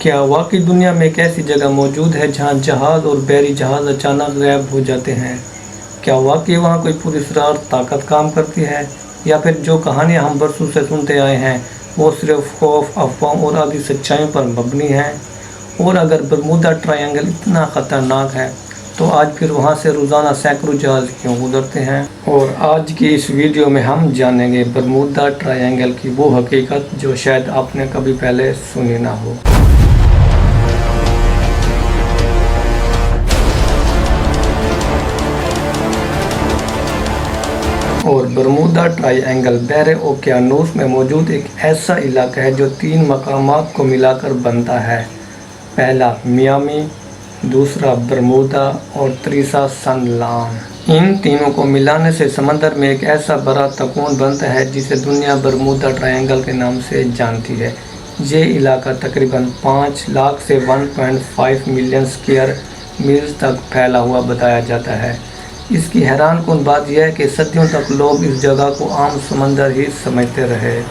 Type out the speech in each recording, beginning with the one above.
کیا واقعی دنیا میں ایک ایسی جگہ موجود ہے جہاں جہاز اور بحری جہاز اچانک غائب ہو جاتے ہیں؟ کیا واقعی وہاں کوئی پراسرار طاقت کام کرتی ہے، یا پھر جو کہانیاں ہم برسوں سے سنتے آئے ہیں وہ صرف خوف، افواہوں اور آدھی سچائیوں پر مبنی ہیں؟ اور اگر برمودا ٹرائینگل اتنا خطرناک ہے تو آج پھر وہاں سے روزانہ سینکڑوں جہاز کیوں گزرتے ہیں؟ اور آج کی اس ویڈیو میں ہم جانیں گے برمودا ٹرائینگل کی وہ حقیقت جو شاید آپ نے کبھی پہلے سنی نہ ہو۔ اور برمودا ٹرائی اینگل بحر اوقیانوس میں موجود ایک ایسا علاقہ ہے جو 3 مقامات کو ملا کر بنتا ہے۔ پہلا میامی، دوسرا برمودا اور تیسرا سن لان۔ ان تینوں کو ملانے سے سمندر میں ایک ایسا بڑا تکون بنتا ہے جسے دنیا برمودا ٹرائینگل کے نام سے جانتی ہے۔ یہ علاقہ تقریباً 5 لاکھ سے 1.5 ملین اسکوائر میلز تک پھیلا ہوا بتایا جاتا ہے۔ اس کی حیران کن بات یہ ہے کہ صدیوں تک لوگ اس جگہ کو عام سمندر ہی سمجھتے رہے۔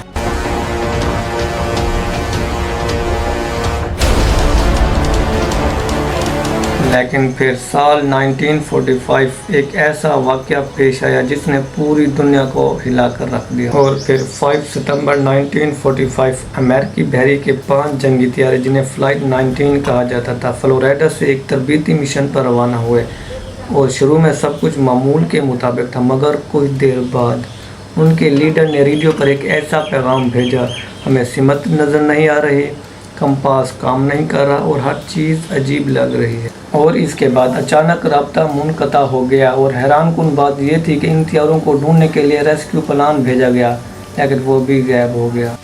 لیکن پھر سال 1945 ایک ایسا واقعہ پیش آیا جس نے پوری دنیا کو ہلا کر رکھ دیا۔ اور پھر 5 ستمبر 1945 امریکی بحری کے 5 جنگی طیارے جنہیں فلائٹ 19 کہا جاتا تھا، فلوریڈا سے ایک تربیتی مشن پر روانہ ہوئے۔ اور شروع میں سب کچھ معمول کے مطابق تھا، مگر کچھ دیر بعد ان کے لیڈر نے ریڈیو پر ایک ایسا پیغام بھیجا: ہمیں سمت نظر نہیں آ رہی، کمپاس کام نہیں کر رہا اور ہر چیز عجیب لگ رہی ہے۔ اور اس کے بعد اچانک رابطہ منقطع ہو گیا۔ اور حیران کن بات یہ تھی کہ ان طیاروں کو ڈھونڈنے کے لیے ریسکیو پلان بھیجا گیا، لیکن وہ بھی غائب ہو گیا۔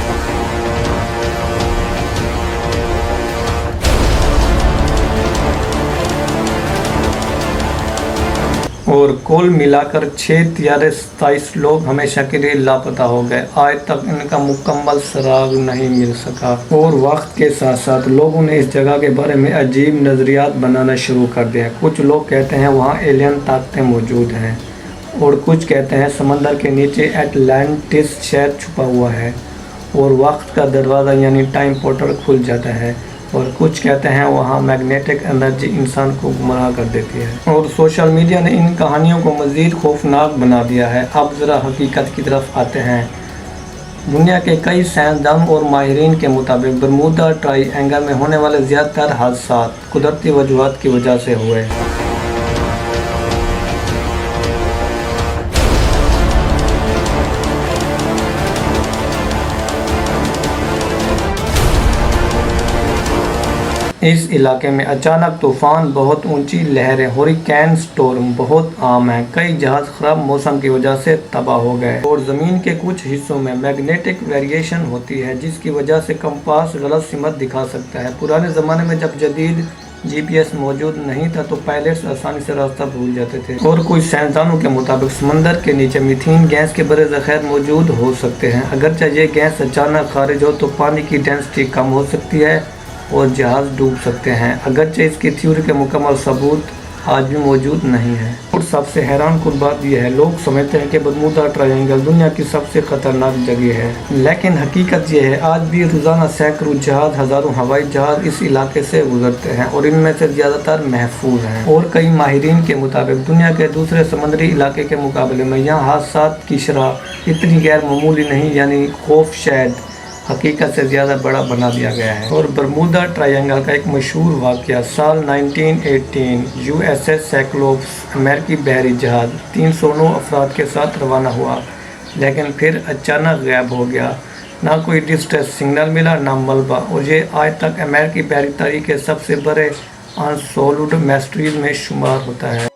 اور کل ملا کر 6 طیارے 27 لوگ ہمیشہ کے لیے لاپتہ ہو گئے۔ آج تک ان کا مکمل سراغ نہیں مل سکا۔ اور وقت کے ساتھ ساتھ لوگوں نے اس جگہ کے بارے میں عجیب نظریات بنانا شروع کر دیا۔ کچھ لوگ کہتے ہیں وہاں ایلین طاقتیں موجود ہیں، اور کچھ کہتے ہیں سمندر کے نیچے اٹلانٹس شہر چھپا ہوا ہے اور وقت کا دروازہ یعنی ٹائم پورٹل کھل جاتا ہے، اور کچھ کہتے ہیں وہاں میگنیٹک انرجی انسان کو گمراہ کر دیتی ہے۔ اور سوشل میڈیا نے ان کہانیوں کو مزید خوفناک بنا دیا ہے۔ اب ذرا حقیقت کی طرف آتے ہیں۔ دنیا کے کئی سائنسدانوں اور ماہرین کے مطابق برمودا ٹرائی اینگل میں ہونے والے زیادہ تر حادثات قدرتی وجوہات کی وجہ سے ہوئے۔ اس علاقے میں اچانک طوفان، بہت اونچی لہریں، ہریکین سٹورم بہت عام ہیں۔ کئی جہاز خراب موسم کی وجہ سے تباہ ہو گئے، اور زمین کے کچھ حصوں میں میگنیٹک ویریشن ہوتی ہے جس کی وجہ سے کمپاس غلط سمت دکھا سکتا ہے۔ پرانے زمانے میں جب جدید GPS موجود نہیں تھا تو پائلٹس آسانی سے راستہ بھول جاتے تھے۔ اور کچھ سائنسدانوں کے مطابق سمندر کے نیچے میتھین گیس کے بڑے ذخائر موجود ہو سکتے ہیں۔ اگرچہ یہ گیس اچانک خارج ہو تو پانی کی ڈینسٹی کم ہو سکتی ہے اور جہاز ڈوب سکتے ہیں، اگرچہ اس کی تھیوری کے مکمل ثبوت آج بھی موجود نہیں ہے۔ اور سب سے حیران کن بات یہ ہے، لوگ سمجھتے ہیں کہ برمودا ٹرائینگل دنیا کی سب سے خطرناک جگہ ہے، لیکن حقیقت یہ ہے آج بھی روزانہ سینکڑوں جہاز، ہزاروں ہوائی جہاز اس علاقے سے گزرتے ہیں، اور ان میں سے زیادہ تر محفوظ ہیں۔ اور کئی ماہرین کے مطابق دنیا کے دوسرے سمندری علاقے کے مقابلے میں یہاں حادثات کی شرح اتنی غیر معمولی نہیں، یعنی خوف شاید حقیقت سے زیادہ بڑا بنا دیا گیا ہے۔ اور برمودا ٹرائینگل کا ایک مشہور واقعہ سال 1918 USS سائکلوپس امریکی بحری جہاز 309 افراد کے ساتھ روانہ ہوا، لیکن پھر اچانک غائب ہو گیا۔ نہ کوئی ڈسٹریس سگنل ملا، نہ ملبہ، اور یہ آج تک امریکی بحری تاریخ کے سب سے بڑے انسولوڈ مسٹریز میں شمار ہوتا ہے۔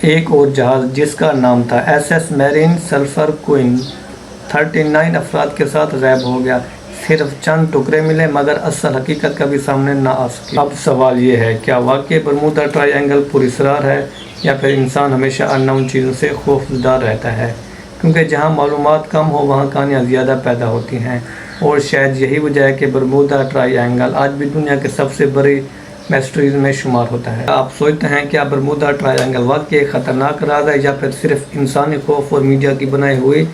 ایک اور جہاز جس کا نام تھا SS میرین سلفر کوئن 39 افراد کے ساتھ غائب ہو گیا۔ صرف چند ٹکڑے ملے، مگر اصل حقیقت کبھی سامنے نہ آ سکی۔ اب سوال یہ ہے، کیا واقعی برمودا ٹرائی اینگل پراسرار ہے، یا پھر انسان ہمیشہ اننون چیزوں سے خوفزدہ رہتا ہے؟ کیونکہ جہاں معلومات کم ہو وہاں کہانیاں زیادہ پیدا ہوتی ہیں۔ اور شاید یہی وجہ ہے کہ برمودا ٹرائی اینگل آج بھی دنیا کے سب سے بڑی میسٹریز میں شمار ہوتا ہے۔ آپ سوچتے ہیں کیا برمودا ٹرائی اینگل واقعی ایک خطرناک راز ہے یا پھر صرف انسانی خوف اور میڈیا کی بنائی ہوئی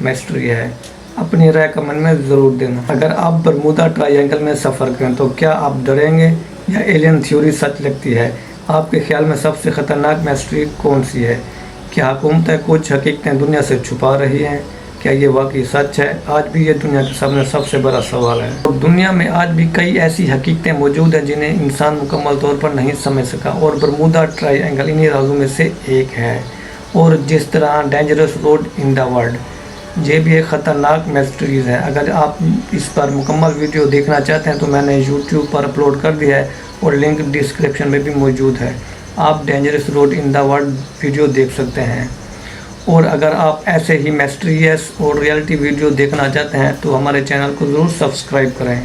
میسٹری ہے؟ اپنی رائے کمنٹ میں ضرور دینا۔ اگر آپ برمودا ٹرائی اینگل میں سفر کریں تو کیا آپ ڈریں گے یا ایلین تھیوری سچ لگتی ہے؟ آپ کے خیال میں سب سے خطرناک میسٹری کون سی ہے؟ کیا حکومتیں کچھ حقیقتیں دنیا سے چھپا رہی ہیں؟ کیا یہ واقعی سچ ہے؟ آج بھی یہ دنیا کے سامنے سب سے بڑا سوال ہے۔ اور دنیا میں آج بھی کئی ایسی حقیقتیں موجود ہیں جنہیں انسان مکمل طور پر نہیں سمجھ سکا، اور برمودا ٹرائی اینگل انہی رازوں میں سے ایک ہے۔ اور جس طرح dangerous road in the world, یہ بھی ایک خطرناک میسٹریز ہے۔ اگر آپ اس پر مکمل ویڈیو دیکھنا چاہتے ہیں تو میں نے یوٹیوب پر اپلوڈ کر دیا ہے اور لنک ڈسکرپشن میں بھی موجود ہے۔ آپ dangerous road in the world video دیکھ سکتے ہیں۔ اور اگر آپ ایسے ہی میسٹریس اور ریئلٹی ویڈیو دیکھنا چاہتے ہیں تو ہمارے چینل کو ضرور سبسکرائب کریں۔